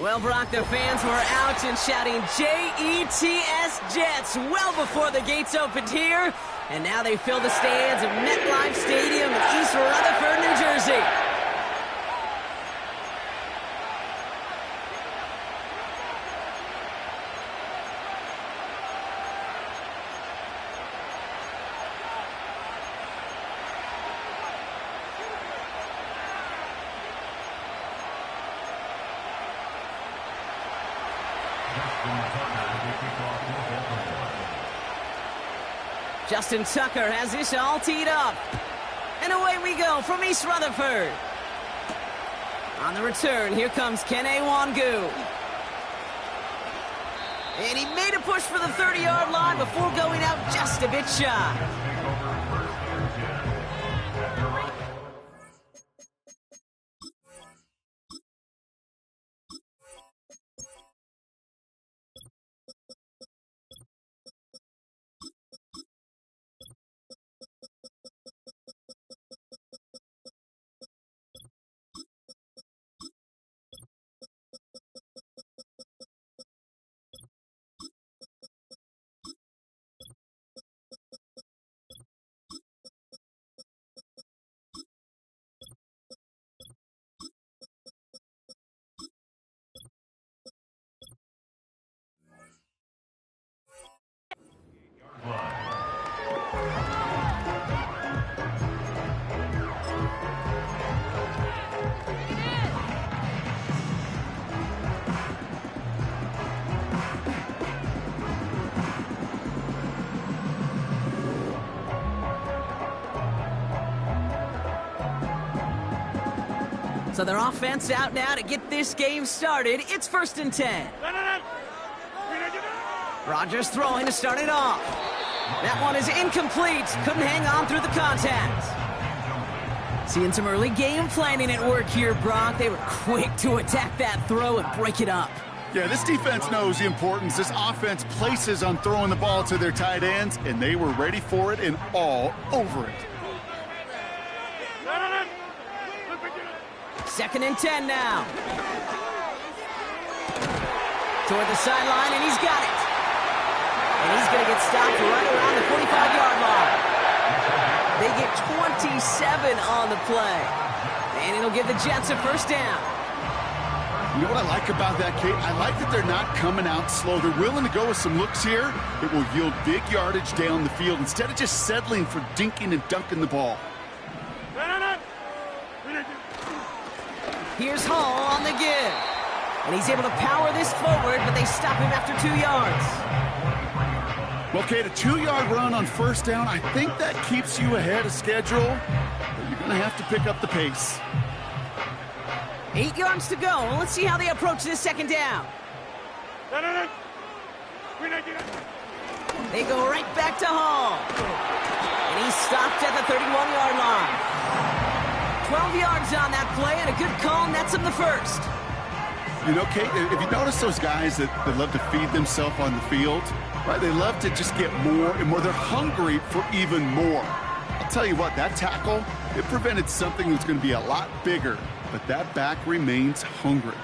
Well, Brock, the fans were out and shouting J-E-T-S Jets well before the gates opened here. And now they fill the stands of MetLife Stadium in East Rutherford, New Jersey. Justin Tucker has this all teed up. And away we go from East Rutherford. On the return, here comes Kene Nwangwu. And he made a push for the 30-yard line before going out just a bit shy. So their offense out now to get this game started. It's 1st and 10. Rodgers throwing to start it off. That one is incomplete. Couldn't hang on through the contact. Seeing some early game planning at work here, Brock. They were quick to attack that throw and break it up. Yeah, this defense knows the importance this offense places on throwing the ball to their tight ends, and they were ready for it and all over it. 2nd and 10 now. Toward the sideline, and he's got it. And he's going to get stopped right around the 45-yard line. They get 27 on the play. And it'll give the Jets a 1st down. You know what I like about that, Kate? I like that they're not coming out slow. They're willing to go with some looks here. It will yield big yardage down the field instead of just settling for dinking and dunking the ball. Here's Hall on the give. And he's able to power this forward, but they stop him after 2 yards. Well, Kate, a 2-yard run on 1st down, I think that keeps you ahead of schedule, but you're going to have to pick up the pace. 8 yards to go. Let's see how they approach this 2nd down. They go right back to Hall. And he's stopped at the 31-yard line. 12 yards on that play, and a good call nets him the 1st. You know, Kate, if you notice those guys that love to feed themselves on the field, right? They love to just get more and more. They're hungry for even more. I'll tell you what, that tackle, it prevented something that's going to be a lot bigger, but that back remains hungry.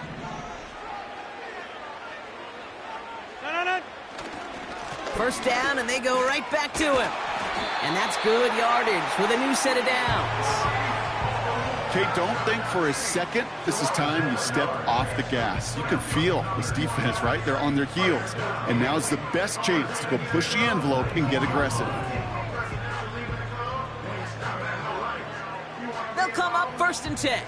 First down, and they go right back to him. And that's good yardage with a new set of downs. Kate, don't think for a second this is time you step off the gas. You can feel this defense, right? They're on their heels. And now's the best chance to go push the envelope and get aggressive. They'll come up 1st and 10.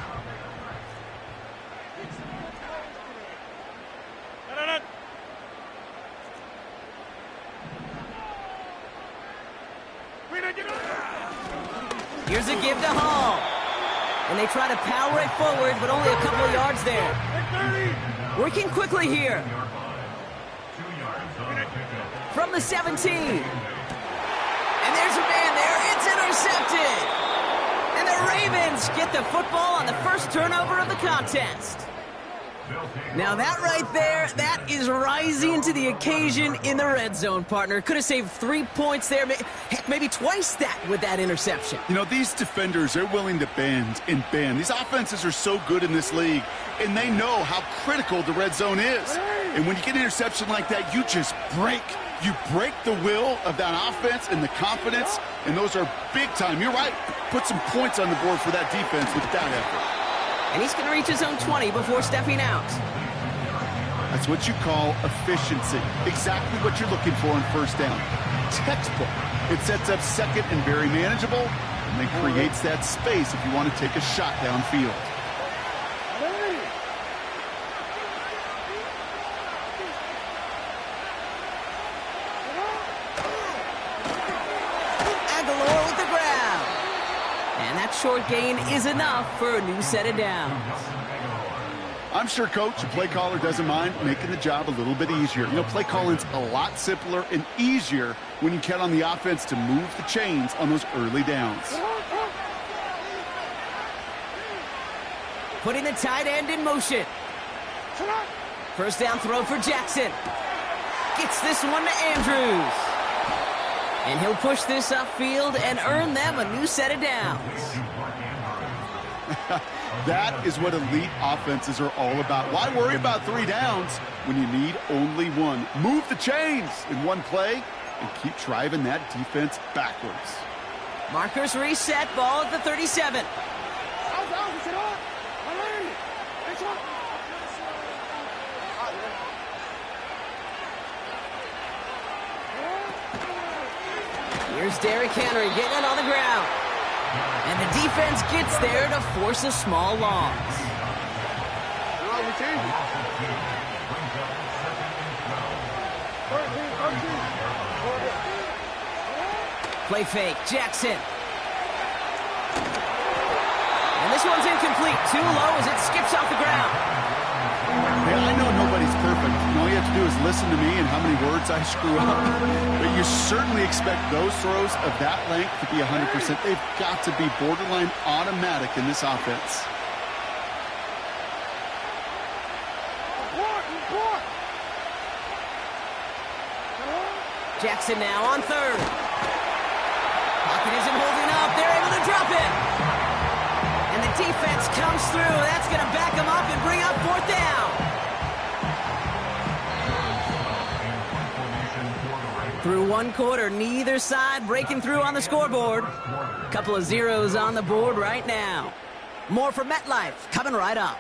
Here's a give to Hall. And they try to power it forward, but only a couple of yards there. Working quickly here. From the 17. And there's a man there. It's intercepted. And the Ravens get the football on the first turnover of the contest. Now that right there, that is rising to the occasion in the red zone, partner. Could have saved 3 points there, heck, maybe twice that with that interception. You know, these defenders, they're willing to bend and bend. These offenses are so good in this league, and they know how critical the red zone is. And when you get an interception like that, you just break. You break the will of that offense and the confidence, and those are big time. You're right. Put some points on the board for that defense with that effort. And he's going to reach his own 20 before stepping out. That's what you call efficiency. Exactly what you're looking for on first down. Textbook. It sets up second and very manageable, and then creates that space if you want to take a shot downfield. Aguilar with the ground. And that short gain is enough for a new set of downs. I'm sure Coach, the play caller, doesn't mind making the job a little bit easier. You know, play calling's a lot simpler and easier when you count on the offense to move the chains on those early downs. Putting the tight end in motion. First down throw for Jackson. Gets this one to Andrews. And he'll push this upfield and earn them a new set of downs. That is what elite offenses are all about. Why worry about 3 downs when you need only one? Move the chains in one play and keep driving that defense backwards. Markers reset, ball at the 37. Here's Derrick Henry getting it on the ground. And the defense gets there to force a small loss. Play fake, Jackson. And this one's incomplete. Too low as it skips off the ground. Yeah, I know nobody's perfect. All you have to do is listen to me and how many words I screw up. But you certainly expect those throws of that length to be 100%. They've got to be borderline automatic in this offense. Jackson now on third. Pocket isn't holding up. They're able to drop it. And the defense comes through. That's going to back them up and bring up fourth down. Through one quarter, neither side breaking through on the scoreboard. Couple of zeros on the board right now. More from MetLife coming right up.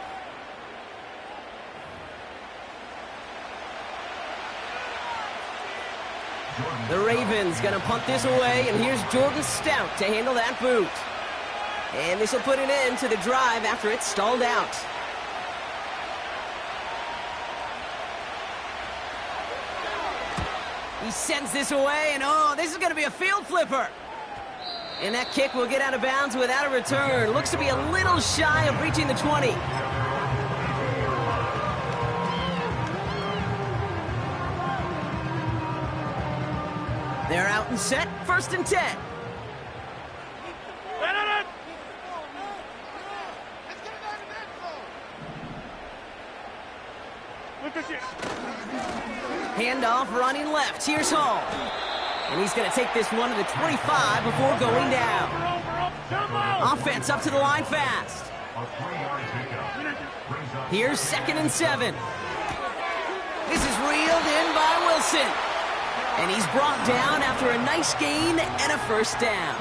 The Ravens going to punt this away, and here's Jordan Stout to handle that boot. And this will put an end to the drive after it's stalled out. He sends this away, and oh, this is going to be a field flipper. And that kick will get out of bounds without a return. Looks to be a little shy of reaching the 20. They're out and set, 1st and 10. Handoff running left. Here's Hall. And he's going to take this one to the 25 before going down. Offense up to the line fast. Here's 2nd and 7. This is reeled in by Wilson. And he's brought down after a nice gain and a first down.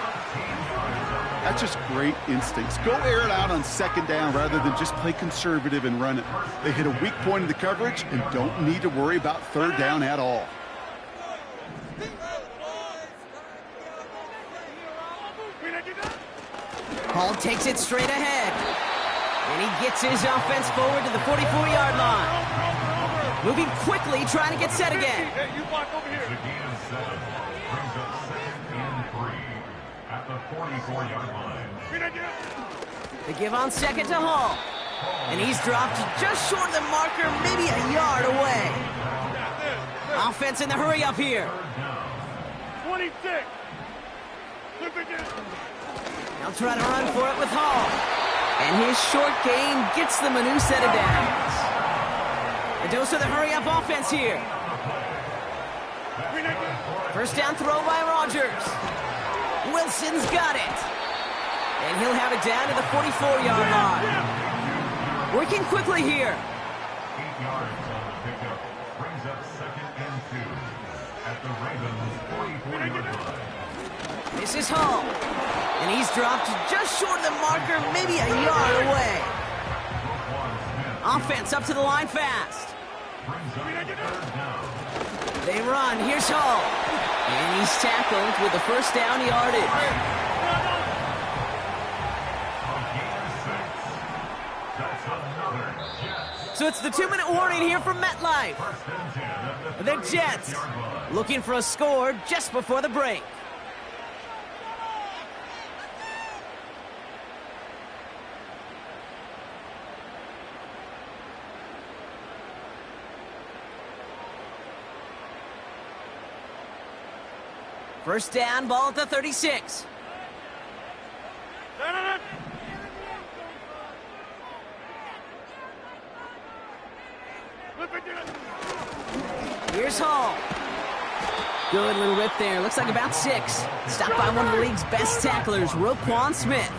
That's just great instincts. Go air it out on 2nd down rather than just play conservative and run it. They hit a weak point in the coverage and don't need to worry about 3rd down at all. Hall takes it straight ahead. And he gets his offense forward to the 44-yard line. Moving quickly, trying to get set again. Hey, you block over here. Brings up 2nd and 3 at the 44-yard line. They give on 2nd to Hall. And he's dropped just short of the marker, maybe a yard away. Offense in the hurry up here. 26. They'll try to run for it with Hall. And his short gain gets them a new set of downs. A dose of the hurry-up offense here. First down throw by Rodgers. Wilson's got it. And he'll have it down to the 44-yard line. Working quickly here. 8 yards on the pickup. Brings up 2nd and 2 at the Ravens' 44-yard line. This is Hall. And he's dropped just short of the marker, maybe a yard away. Offense up to the line fast. Brings up 3rd down. They run. Here's Hall. And he's tackled with the first down yardage. That's another Jets. So it's the 2-minute warning here from MetLife. 1st and 10 at The Jets 36-yard line. looking for a score just before the break. First down, ball at the 36. Here's Hall. Good little rip there. Looks like about 6. Stopped by one of the league's best tacklers, Roquan Smith.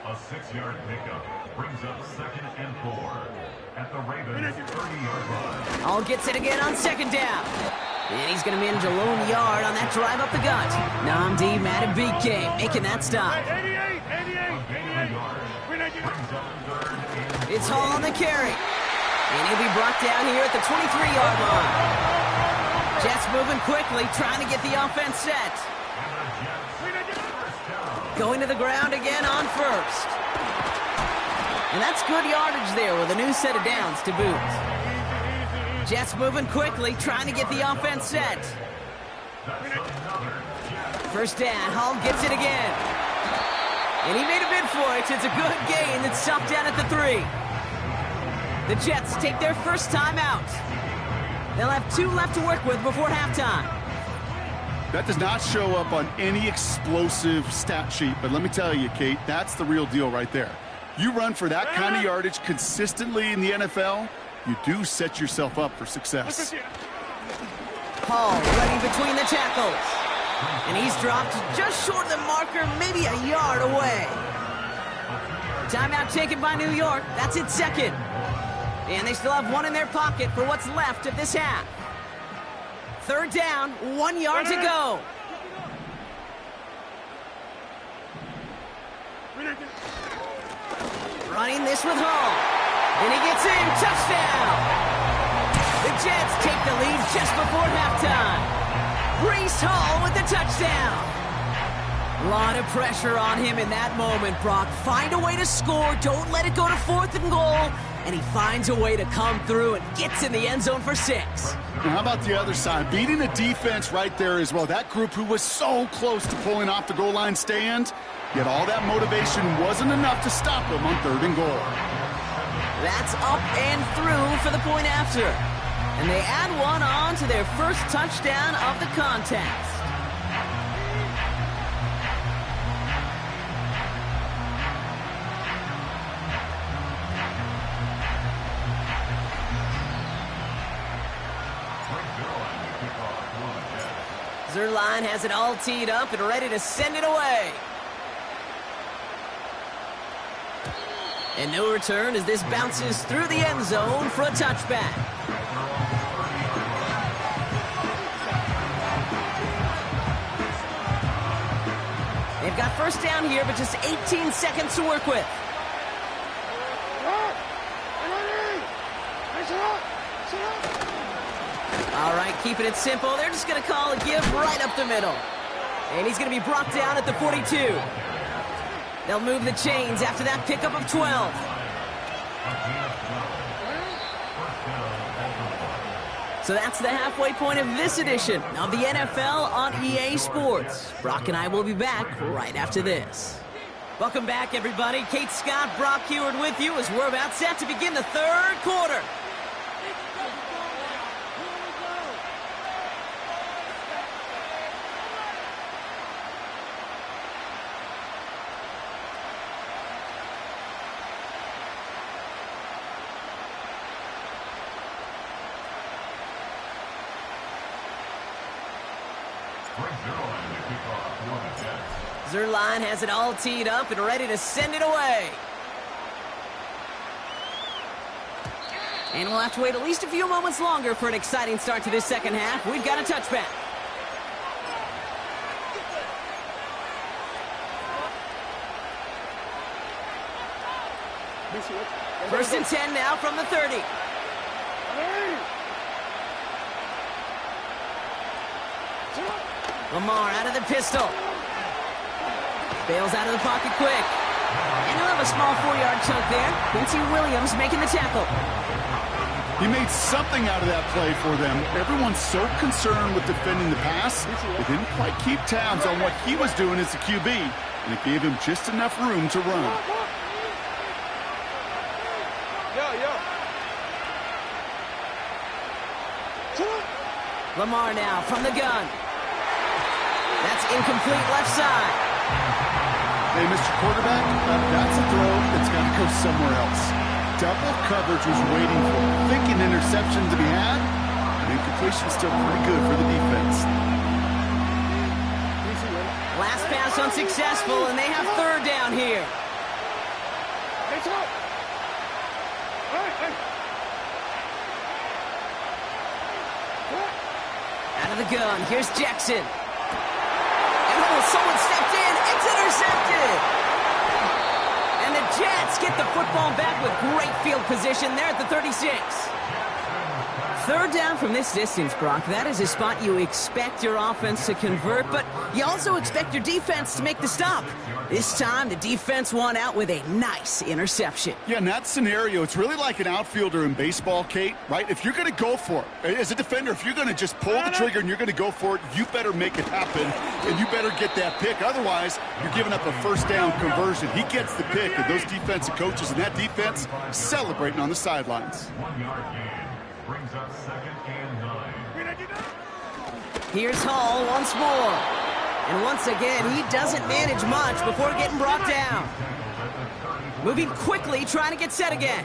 A 6-yard pickup brings up 2nd and 4 at the Ravens' 30-yard line. Hall gets it again on 2nd down. And he's going to manage a lone yard on that drive up the gut. Nnamdi Madubuike making that stop. It's Hall on the carry. And he'll be brought down here at the 23-yard line. Jets moving quickly, trying to get the offense set. Going to the ground again on first. And that's good yardage there with a new set of downs to boot. Jets moving quickly, trying to get the offense set. First down, Hall gets it again. And he made a bid for it. It's a good gain that's stopped down at the 3. The Jets take their first time out. They'll have 2 left to work with before halftime. That does not show up on any explosive stat sheet, but let me tell you, Kate, that's the real deal right there. You run for that kind of yardage consistently in the NFL, you do set yourself up for success. Hall running between the tackles. And he's dropped just short of the marker, maybe a yard away. Timeout taken by New York. That's its 2nd. And they still have 1 in their pocket for what's left of this half. 3rd down, 1 yard to go. Running this with Hall. And he gets in. Touchdown. The Jets take the lead just before halftime. Breece Hall with the touchdown. A lot of pressure on him in that moment, Brock. Find a way to score. Don't let it go to 4th and goal. And he finds a way to come through and gets in the end zone for 6. And how about the other side? Beating the defense right there as well. That group who was so close to pulling off the goal line stand, yet all that motivation wasn't enough to stop them on 3rd and goal. That's up and through for the point after. And they add 1 on to their first touchdown of the contest. Zuerlein has it all teed up and ready to send it away. And no return as this bounces through the end zone for a touchback. They've got first down here, but just 18 seconds to work with. All right, keeping it simple. They're just going to call a give right up the middle. And he's going to be brought down at the 42. They'll move the chains after that pickup of 12. So that's the halfway point of this edition of the NFL on EA Sports. Brock and I will be back right after this. Welcome back, everybody. Kate Scott, Brock Huard with you as we're about set to begin the 3rd quarter. Brings Zerline to kick off for the Jets. Zerline has it all teed up and ready to send it away. And we'll have to wait at least a few moments longer for an exciting start to this second half. We've got a touchback. First and 10 now from the 30. Lamar out of the pistol. Bails out of the pocket quick. And he'll have a small 4-yard chunk there. Quincy Williams making the tackle. He made something out of that play for them. Everyone's so concerned with defending the pass, they didn't quite keep tabs on what he was doing as a QB, and it gave him just enough room to run. Lamar now from the gun. That's incomplete left side. Hey, Mr. Quarterback, that's a throw that's got to go somewhere else. Double coverage was waiting for him, thinking interception to be had, and incompletion still pretty good for the defense. Last pass unsuccessful, and they have third down here. Out of the gun, here's Jackson. And someone stepped in, it's intercepted! And the Jets get the football back with great field position there at the 36. Third down from this distance, Brock. That is a spot you expect your offense to convert, but you also expect your defense to make the stop. This time, the defense won out with a nice interception. Yeah, in that scenario, it's really like an outfielder in baseball, Kate, right? If you're going to go for it, as a defender, if you're going to just pull the trigger and you're going to go for it, you better make it happen, and you better get that pick. Otherwise, you're giving up a first down conversion. He gets the pick, and those defensive coaches and that defense celebrating on the sidelines. 1 yard gain. Brings up second and 9. Here's Hall once more. And once again, he doesn't manage much before getting brought down. Moving quickly, trying to get set again.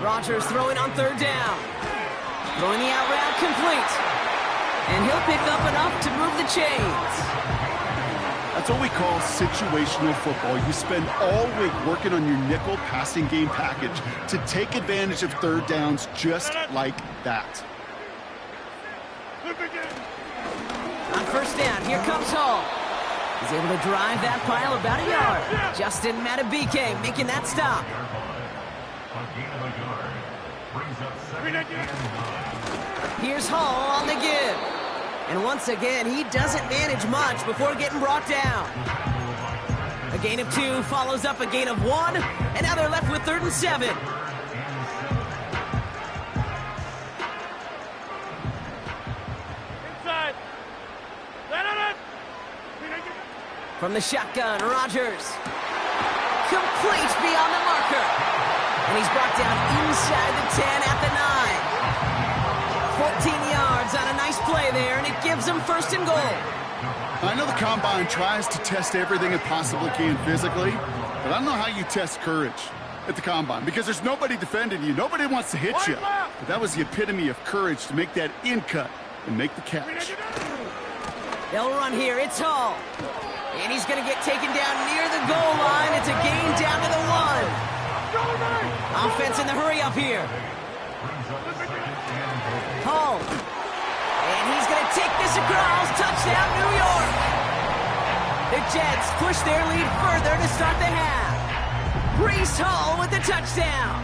Rodgers throwing on third down. Throwing the out route complete. And he'll pick up enough to move the chains. That's what we call situational football. You spend all week working on your nickel passing game package to take advantage of third downs just like that. On first down, here comes Hall. He's able to drive that pile about a yard. Justin Matabike making that stop. Here's Hall on the give. And once again, he doesn't manage much before getting brought down. A gain of 2 follows up a gain of 1, and now they're left with 3rd and 7. Inside. From the shotgun, Rodgers. Complete beyond the marker. And he's brought down inside the 10 at the 9. 14 yards on a nice play there, and it gives them 1st and goal. I know the Combine tries to test everything it possibly can physically, but I don't know how you test courage at the Combine, because there's nobody defending you. Nobody wants to hit you. But that was the epitome of courage to make that in cut and make the catch. They'll run here. It's Hall. And he's going to get taken down near the goal line. It's a gain down to the 1. Offense in the hurry up here. Hall. And he's going to take this across. Touchdown, New York. The Jets push their lead further to start the half. Breece Hall with the touchdown.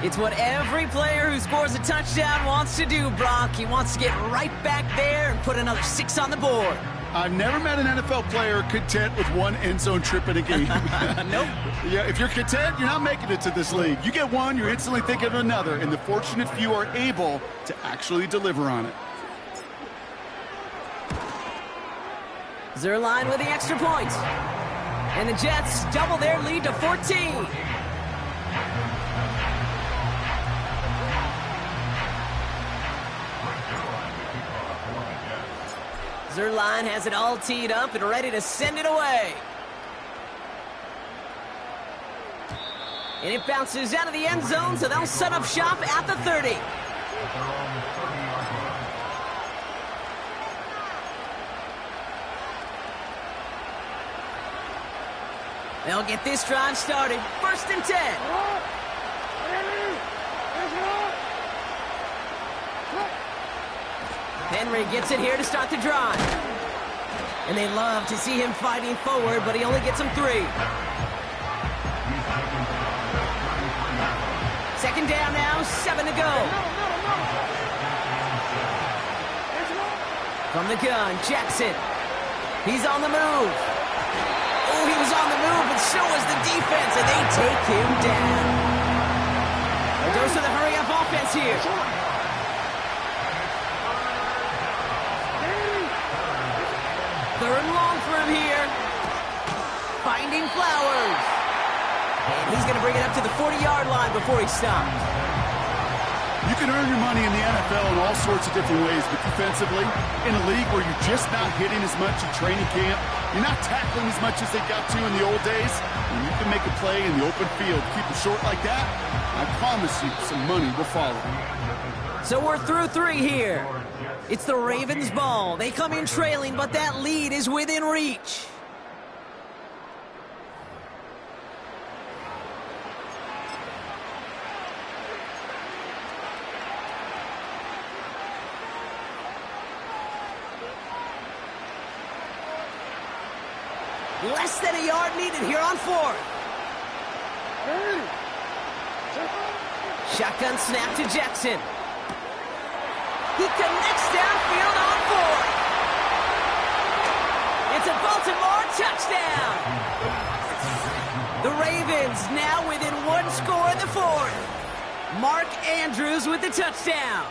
It's what every player who scores a touchdown wants to do, Brock. He wants to get right back there and put another 6 on the board. I've never met an NFL player content with 1 end zone trip in a game. Nope. Yeah, if you're content, you're not making it to this league. You get one, you're instantly thinking of another, and the fortunate few are able to actually deliver on it. Zerline with the extra point. And the Jets double their lead to 14. Zerline has it all teed up and ready to send it away. And it bounces out of the end zone, so they'll set up shop at the 30. They'll get this drive started. 1st and 10. Henry gets it here to start the drive. And they love to see him fighting forward, but he only gets them 3. 2nd down now, 7 to go. From the gun, Jackson. He's on the move. Oh, he was on the move, but so was the defense, and they take him down. A dose of the hurry-up offense here. 3rd and long for him here. Finding Flowers. And he's going to bring it up to the 40-yard line before he stops. You can earn your money in the NFL in all sorts of different ways, but defensively, in a league where you're just not hitting as much in training camp, you're not tackling as much as they got to in the old days, when you can make a play in the open field, keep it short like that, I promise you some money will follow. So we're through 3 here. It's the Ravens' ball. They come in trailing, but that lead is within reach. Less than a yard needed here on 4th. Shotgun snap to Jackson. He connects downfield on 4th. It's a Baltimore touchdown. The Ravens now within 1 score in the 4th. Mark Andrews with the touchdown.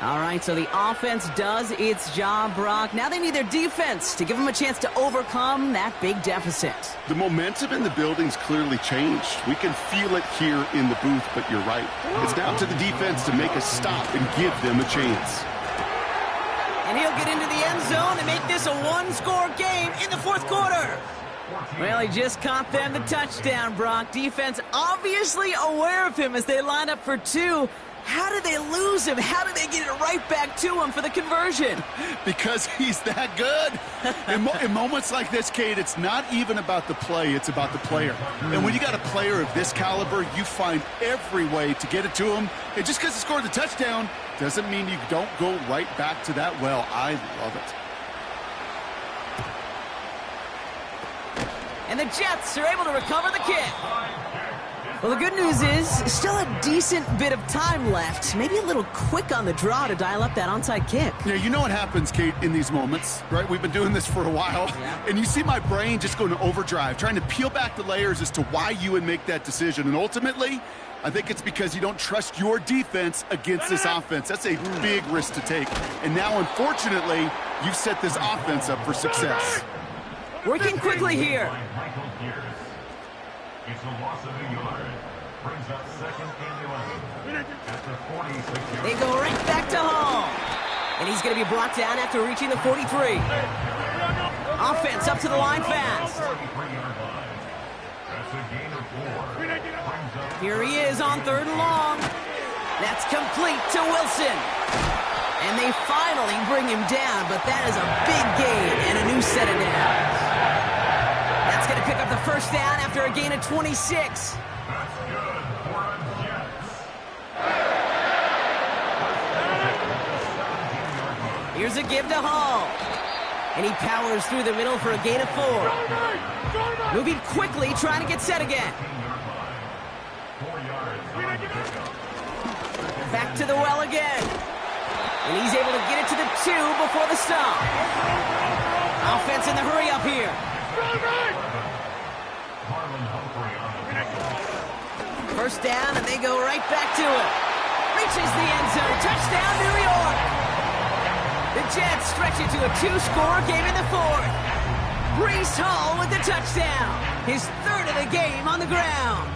All right, so the offense does its job, Brock. Now they need their defense to give them a chance to overcome that big deficit. The momentum in the building's clearly changed. We can feel it here in the booth, but you're right. It's down to the defense to make a stop and give them a chance. And he'll get into the end zone and make this a 1-score game in the 4th quarter. Well, he just caught them the touchdown, Brock. Defense obviously aware of him as they line up for 2. How did they lose him? How did they get it right back to him for the conversion? Because he's that good. In moments like this, Kate, it's not even about the play, it's about the player. And when you got a player of this caliber, you find every way to get it to him. And just because he scored the touchdown doesn't mean you don't go right back to that well. I love it. And the Jets are able to recover the kick. Well, the good news is, still a decent bit of time left. Maybe a little quick on the draw to dial up that onside kick. Yeah, you know what happens, Kate, in these moments, right? We've been doing this for a while. Yeah. And you see my brain just going to overdrive, trying to peel back the layers as to why you would make that decision. And ultimately, I think it's because you don't trust your defense against this offense. That's a big risk to take. And now, unfortunately, you've set this offense up for success. Working quickly here. It's a loss of a yard. Brings up 2nd and 11 at the 46-yard. They go right back to Hall. And he's going to be brought down after reaching the 43. Offense up to the line fast. That's a gain of 4. Here he is on 3rd and long. That's complete to Wilson. And they finally bring him down, but that is a big gain and a new set of downs. That's going to pick up the 1st down after a gain of 26. That's good for a Jets. Here's a give to Hall. And he powers through the middle for a gain of 4. Moving quickly, trying to get set again. Back to the well again. And he's able to get it to the 2 before the stop. Offense in the hurry up here. First down, and they go right back to it. Reaches the end zone. Touchdown, New York. The Jets stretch it to a 2-score game in the 4th. Breece Hall with the touchdown. His 3rd of the game on the ground.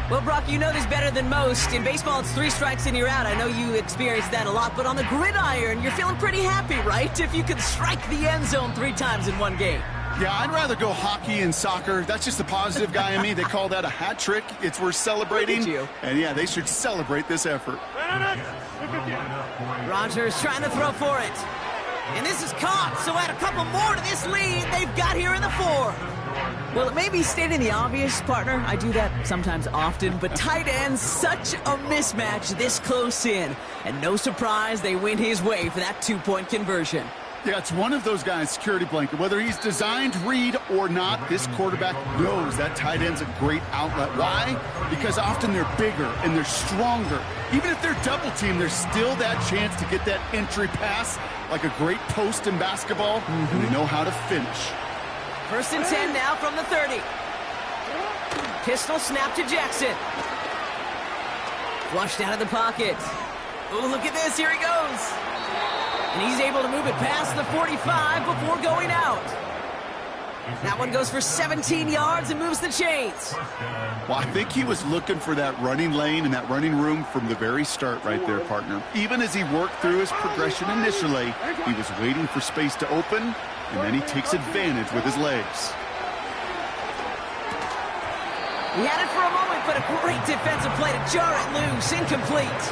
Well, Brock, you know this better than most. In baseball, it's 3 strikes and you're out. I know you experienced that a lot, but on the gridiron, you're feeling pretty happy, right? If you could strike the end zone 3 times in one game. Yeah, I'd rather go hockey and soccer. That's just the positive guy in me. They call that a hat trick. It's worth celebrating. And yeah, they should celebrate this effort. Rodgers trying to throw for it. And this is caught, so add a couple more to this lead they've got here in the 4th. Well, it may be stating the obvious, partner. I do that sometimes often, but tight ends, such a mismatch this close in. And no surprise, they win his way for that two-point conversion. Yeah, it's one of those guys' security blanket. Whether he's designed read or not, this quarterback knows that tight end's a great outlet. Why? Because often they're bigger and they're stronger. Even if they're double teamed, there's still that chance to get that entry pass, like a great post in basketball, and they know how to finish. 1st and 10 now from the 30. Pistol snap to Jackson. Flushed out of the pocket. Oh, look at this. Here he goes. And he's able to move it past the 45 before going out. That one goes for 17 yards and moves the chains. Well, I think he was looking for that running lane and that running room from the very start right there, partner. Even as he worked through his progression initially, he was waiting for space to open, and then he takes advantage with his legs. He had it for a moment, but a great defensive play to jar it loose. Incomplete.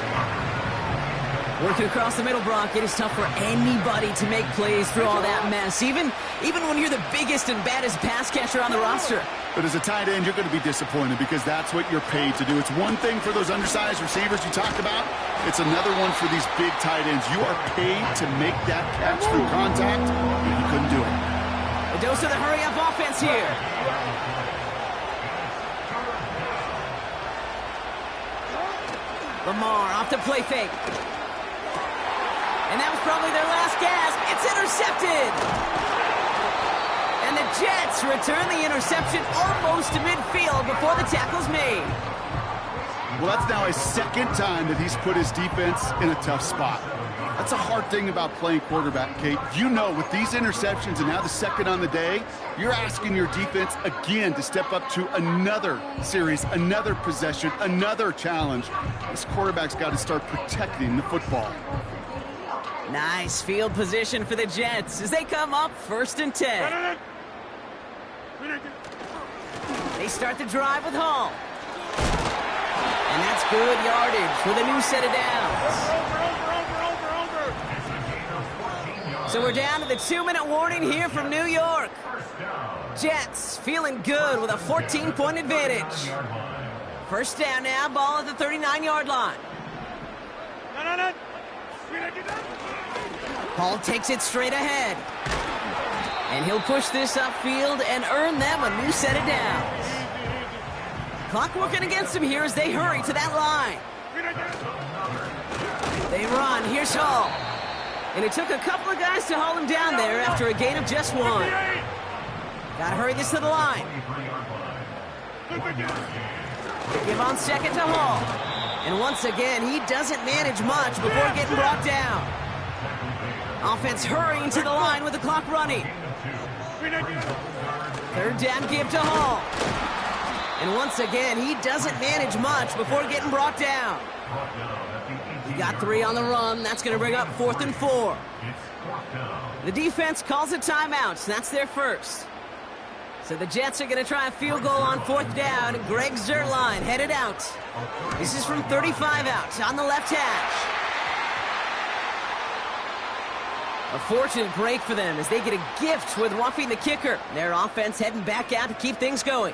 Working across the middle, Brock, it is tough for anybody to make plays through all that mess, even when you're the biggest and baddest pass catcher on the roster. But as a tight end, you're going to be disappointed because that's what you're paid to do. It's one thing for those undersized receivers you talked about. It's another one for these big tight ends. You are paid to make that catch through contact, and you couldn't do it. A dose of the hurry-up offense here. Lamar off the play fake. And that was probably their last gasp. It's intercepted. And the Jets return the interception almost to midfield before the tackle's made. Well, that's now his second time that he's put his defense in a tough spot. That's a hard thing about playing quarterback, Kate. You know, with these interceptions and now the second on the day, you're asking your defense again to step up to another series, another possession, another challenge. This quarterback's got to start protecting the football. Nice field position for the Jets as they come up 1st and 10. They start the drive with Hall. And that's good yardage with a new set of downs. So we're down to the 2-minute warning here from New York. Jets feeling good with a 14-point advantage. 1st down now, ball at the 39-yard line. Hall takes it straight ahead. And he'll push this upfield and earn them a new set of downs. Clock working against him here as they hurry to that line. They run. Here's Hall. And it took a couple of guys to haul him down there after a gain of just 1. Gotta hurry this to the line. Give on second to Hall. And once again, he doesn't manage much before getting brought down. Offense hurrying to the line with the clock running. 3rd down give to Hall. And once again, he doesn't manage much before getting brought down. He got 3 on the run. That's going to bring up 4th and 4. The defense calls a timeout. That's their first. So the Jets are going to try a field goal on 4th down. Greg Zuerlein headed out. This is from 35 out on the left hash. A fortunate break for them as they get a gift with roughing the kicker. Their offense heading back out to keep things going.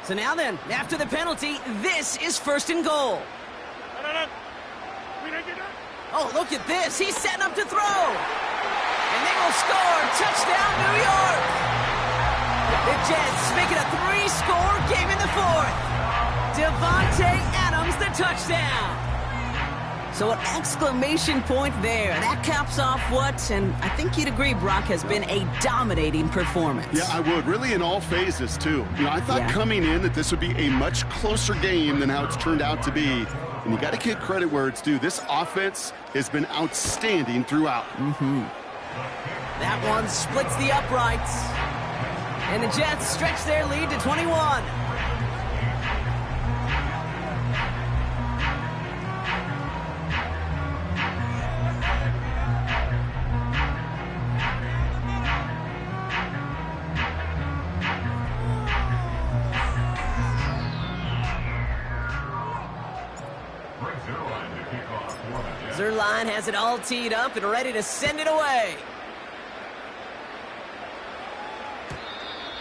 So now then, after the penalty, this is 1st and goal. Oh, look at this. He's setting up to throw. And they will score. Touchdown, New York. The Jets make it a 3-score game in the 4th. Devontae Adams, the touchdown. So an exclamation point there. That caps off what, and I think you'd agree, Brock, has been a dominating performance. Yeah, I would. Really in all phases, too. You know, I thought coming in that this would be a much closer game than how it's turned out to be. And you got to give credit where it's due. This offense has been outstanding throughout. That one splits the uprights. And the Jets stretch their lead to 21. Zuerlein has it all teed up and ready to send it away.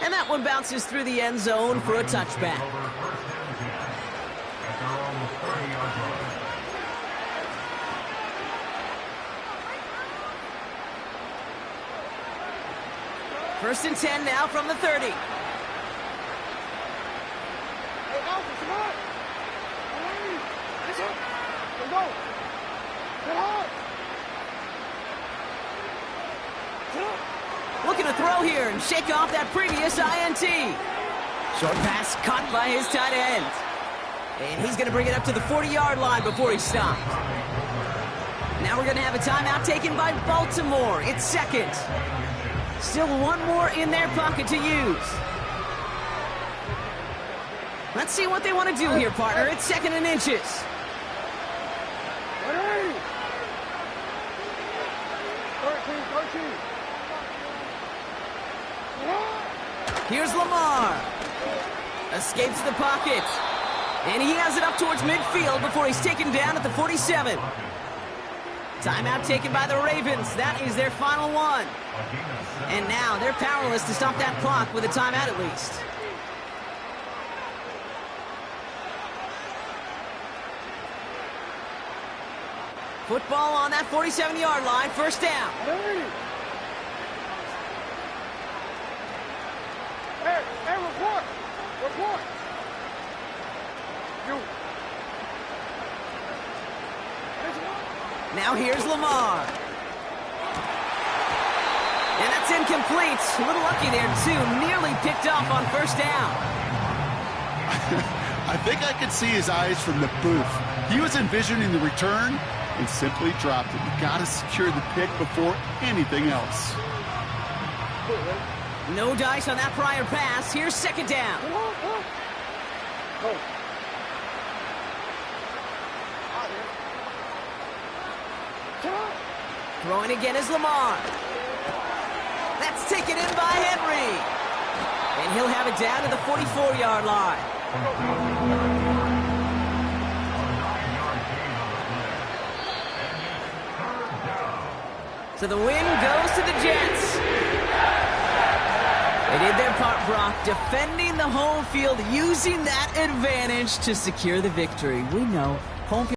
And that one bounces through the end zone for a touchback. At their own 30-yard line. First and 10 now from the 30. Looking to throw here and shake off that previous INT. Short pass caught by his tight end. And he's going to bring it up to the 40-yard line before he stopped. Now we're going to have a timeout taken by Baltimore. It's second. Still one more in their pocket to use. Let's see what they want to do here, partner. It's second and inches. Here's Lamar. Escapes the pocket. And he has it up towards midfield before he's taken down at the 47. Timeout taken by the Ravens. That is their final one. And now they're powerless to stop that clock with a timeout at least. Football on that 47-yard line, first down. Hey, report! Report! You. Now here's Lamar. And that's incomplete. A little lucky there, too. Nearly picked off on first down. I think I could see his eyes from the booth. He was envisioning the return and simply dropped it. You got to secure the pick before anything else. No dice on that prior pass. Here's second down. Throwing again is Lamar. That's taken in by Henry. And he'll have it down to the 44-yard line. So the win goes to the Jets. They did their part, Brock, defending the home field, using that advantage to secure the victory. We know home field